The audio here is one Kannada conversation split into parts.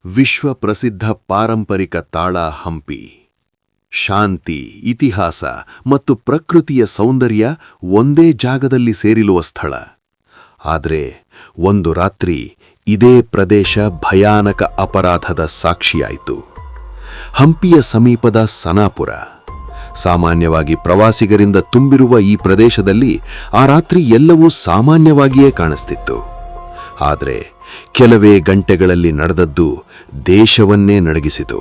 ವಿಶ್ವ ಪ್ರಸಿದ್ಧ ಪಾರಂಪರಿಕ ತಾಣ ಹಂಪಿ. ಶಾಂತಿ, ಇತಿಹಾಸ ಮತ್ತು ಪ್ರಕೃತಿಯ ಸೌಂದರ್ಯ ಒಂದೇ ಜಾಗದಲ್ಲಿ ಸೇರಿರುವ ಸ್ಥಳ. ಆದರೆ ಒಂದು ರಾತ್ರಿ ಇದೇ ಪ್ರದೇಶ ಭಯಾನಕ ಅಪರಾಧದ ಸಾಕ್ಷಿಯಾಯಿತು. ಹಂಪಿಯ ಸಮೀಪದ ಸನಾಪುರ. ಸಾಮಾನ್ಯವಾಗಿ ಪ್ರವಾಸಿಗರಿಂದ ತುಂಬಿರುವ ಈ ಪ್ರದೇಶದಲ್ಲಿ ಆ ರಾತ್ರಿ ಎಲ್ಲವೂ ಸಾಮಾನ್ಯವಾಗಿಯೇ ಕಾಣಿಸ್ತಿತ್ತು. ಆದರೆ ಕೆಲವೇ ಗಂಟೆಗಳಲ್ಲಿ ನಡೆದದ್ದು ದೇಶವನ್ನೇ ನಡಗಿಸಿತು.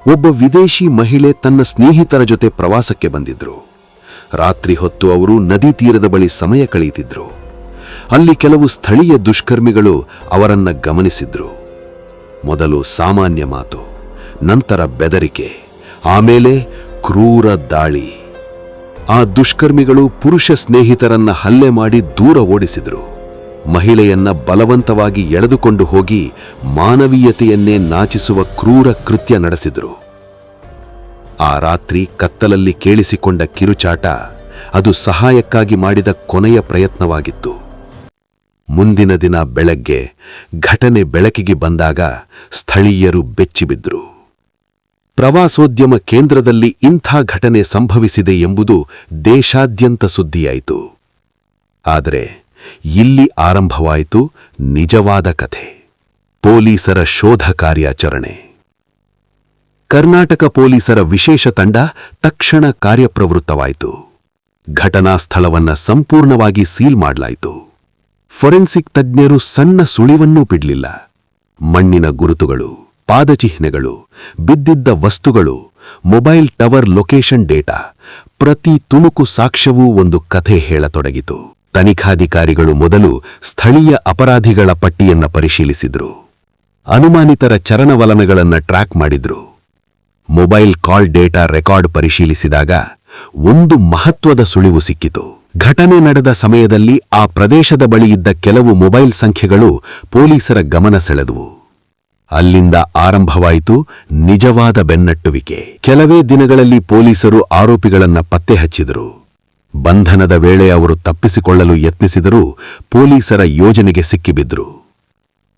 ಒಬ್ಬ ವಿದೇಶಿ ಮಹಿಳೆ ತನ್ನ ಸ್ನೇಹಿತರ ಜೊತೆ ಪ್ರವಾಸಕ್ಕೆ ಬಂದಿದ್ರು. ರಾತ್ರಿ ಹೊತ್ತು ಅವರು ನದಿ ತೀರದ ಬಳಿ ಸಮಯ ಕಳೆಯುತ್ತಿದ್ರು. ಅಲ್ಲಿ ಕೆಲವು ಸ್ಥಳೀಯ ದುಷ್ಕರ್ಮಿಗಳು ಅವರನ್ನ ಗಮನಿಸಿದ್ರು. ಮೊದಲು ಸಾಮಾನ್ಯ ಮಾತು, ನಂತರ ಬೆದರಿಕೆ, ಆಮೇಲೆ ಕ್ರೂರ ದಾಳಿ. ಆ ದುಷ್ಕರ್ಮಿಗಳು ಪುರುಷ ಸ್ನೇಹಿತರನ್ನ ಹಲ್ಲೆ ಮಾಡಿ ದೂರ ಓಡಿಸಿದ್ರು. ಮಹಿಳೆಯನ್ನ ಬಲವಂತವಾಗಿ ಎಳೆದುಕೊಂಡು ಹೋಗಿ ಮಾನವೀಯತೆಯನ್ನೇ ನಾಚಿಸುವ ಕ್ರೂರ ಕೃತ್ಯ ನಡೆಸಿದ್ರು. ಆ ರಾತ್ರಿ ಕತ್ತಲಲ್ಲಿ ಕೇಳಿಸಿಕೊಂಡ ಕಿರುಚಾಟ ಅದು ಸಹಾಯಕ್ಕಾಗಿ ಮಾಡಿದ ಕೊನೆಯ ಪ್ರಯತ್ನವಾಗಿತ್ತು. ಮುಂದಿನ ದಿನ ಬೆಳಗ್ಗೆ ಘಟನೆ ಬೆಳಕಿಗೆ ಬಂದಾಗ ಸ್ಥಳೀಯರು ಬೆಚ್ಚಿಬಿದ್ರು. ಪ್ರವಾಸೋದ್ಯಮ ಕೇಂದ್ರದಲ್ಲಿ ಇಂಥ ಘಟನೆ ಸಂಭವಿಸಿದೆ ಎಂಬುದು ದೇಶಾದ್ಯಂತ ಸುದ್ದಿಯಾಯಿತು. ಆದರೆ ಇಲ್ಲಿ ಆರಂಭವಾಯಿತು ನಿಜವಾದ ಕಥೆ. ಪೊಲೀಸರ ಶೋಧ ಕಾರ್ಯಾಚರಣೆ. ಕರ್ನಾಟಕ ಪೊಲೀಸರ ವಿಶೇಷ ತಂಡ ತಕ್ಷಣ ಕಾರ್ಯಪ್ರವೃತ್ತವಾಯಿತು. ಘಟನಾ ಸ್ಥಳವನ್ನ ಸಂಪೂರ್ಣವಾಗಿ ಸೀಲ್ ಮಾಡಲಾಯಿತು. ಫೊರೆನ್ಸಿಕ್ ತಜ್ಞರು ಸಣ್ಣ ಸುಳಿವನ್ನೂ ಬಿಡಲಿಲ್ಲ. ಮಣ್ಣಿನ ಗುರುತುಗಳು, ಪಾದಚಿಹ್ನೆಗಳು, ಬಿದ್ದಿದ್ದ ವಸ್ತುಗಳು, ಮೊಬೈಲ್ ಟವರ್ ಲೊಕೇಶನ್ ಡೇಟಾ, ಪ್ರತಿ ತುಣುಕು ಸಾಕ್ಷ್ಯವೂ ಒಂದು ಕಥೆ ಹೇಳತೊಡಗಿತು. ತನಿಖಾಧಿಕಾರಿಗಳು ಮೊದಲು ಸ್ಥಳೀಯ ಅಪರಾಧಿಗಳ ಪಟ್ಟಿಯನ್ನ ಪರಿಶೀಲಿಸಿದ್ರು. ಅನುಮಾನಿತರ ಚಲನವಲನಗಳನ್ನು ಟ್ರ್ಯಾಕ್ ಮಾಡಿದ್ರು. ಮೊಬೈಲ್ ಕಾಲ್ ಡೇಟಾ ರೆಕಾರ್ಡ್ ಪರಿಶೀಲಿಸಿದಾಗ ಒಂದು ಮಹತ್ವದ ಸುಳಿವು ಸಿಕ್ಕಿತು. ಘಟನೆ ನಡೆದ ಸಮಯದಲ್ಲಿ ಆ ಪ್ರದೇಶದ ಬಳಿ ಇದ್ದ ಕೆಲವು ಮೊಬೈಲ್ ಸಂಖ್ಯೆಗಳು ಪೊಲೀಸರ ಗಮನ ಸೆಳೆದವು. ಅಲ್ಲಿಂದ ಆರಂಭವಾಯಿತು ನಿಜವಾದ ಬೆನ್ನಟ್ಟುವಿಕೆ. ಕೆಲವೇ ದಿನಗಳಲ್ಲಿ ಪೊಲೀಸರು ಆರೋಪಿಗಳನ್ನ ಪತ್ತೆ ಹಚ್ಚಿದರು. ಬಂಧನದ ವೇಳೆ ಅವರು ತಪ್ಪಿಸಿಕೊಳ್ಳಲು ಯತ್ನಿಸಿದರೂ ಪೊಲೀಸರ ಯೋಜನೆಗೆ ಸಿಕ್ಕಿಬಿದ್ರು.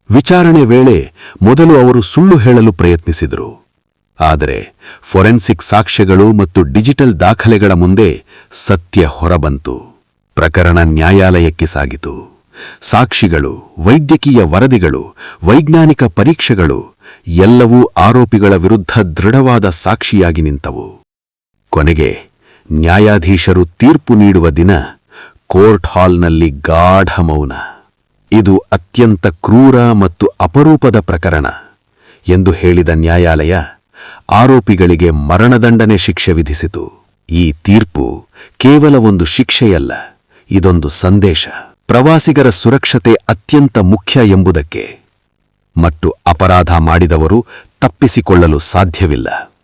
ವಿಚಾರಣೆ ವೇಳೆ ಮೊದಲು ಅವರು ಸುಳ್ಳು ಹೇಳಲು ಪ್ರಯತ್ನಿಸಿದರು. ಆದರೆ ಫೊರೆನ್ಸಿಕ್ ಸಾಕ್ಷ್ಯಗಳು ಮತ್ತು ಡಿಜಿಟಲ್ ದಾಖಲೆಗಳ ಮುಂದೆ ಸತ್ಯ ಹೊರಬಂತು. ಪ್ರಕರಣ ನ್ಯಾಯಾಲಯಕ್ಕೆ ಸಾಗಿತು. ಸಾಕ್ಷಿಗಳು, ವೈದ್ಯಕೀಯ ವರದಿಗಳು, ವೈಜ್ಞಾನಿಕ ಪರೀಕ್ಷೆಗಳು ಎಲ್ಲವೂ ಆರೋಪಿಗಳ ವಿರುದ್ಧ ದೃಢವಾದ ಸಾಕ್ಷಿಯಾಗಿ ನಿಂತವು. ಕೊನೆಗೆ ನ್ಯಾಯಾಧೀಶರು ತೀರ್ಪು ನೀಡುವ ದಿನ ಕೋರ್ಟ್ ಹಾಲ್ನಲ್ಲಿ ಗಾಢ ಮೌನ. ಇದು ಅತ್ಯಂತ ಕ್ರೂರ ಮತ್ತು ಅಪರೂಪದ ಪ್ರಕರಣ ಎಂದು ಹೇಳಿದ ನ್ಯಾಯಾಲಯ ಆರೋಪಿಗಳಿಗೆ ಮರಣದಂಡನೆ ಶಿಕ್ಷೆ ವಿಧಿಸಿತು. ಈ ತೀರ್ಪು ಕೇವಲ ಒಂದು ಶಿಕ್ಷೆಯಲ್ಲ, ಇದೊಂದು ಸಂದೇಶ. ಪ್ರವಾಸಿಗರ ಸುರಕ್ಷತೆ ಅತ್ಯಂತ ಮುಖ್ಯ ಎಂಬುದಕ್ಕೆ. ಮತ್ತು ಅಪರಾಧ ಮಾಡಿದವರು ತಪ್ಪಿಸಿಕೊಳ್ಳಲು ಸಾಧ್ಯವಿಲ್ಲ.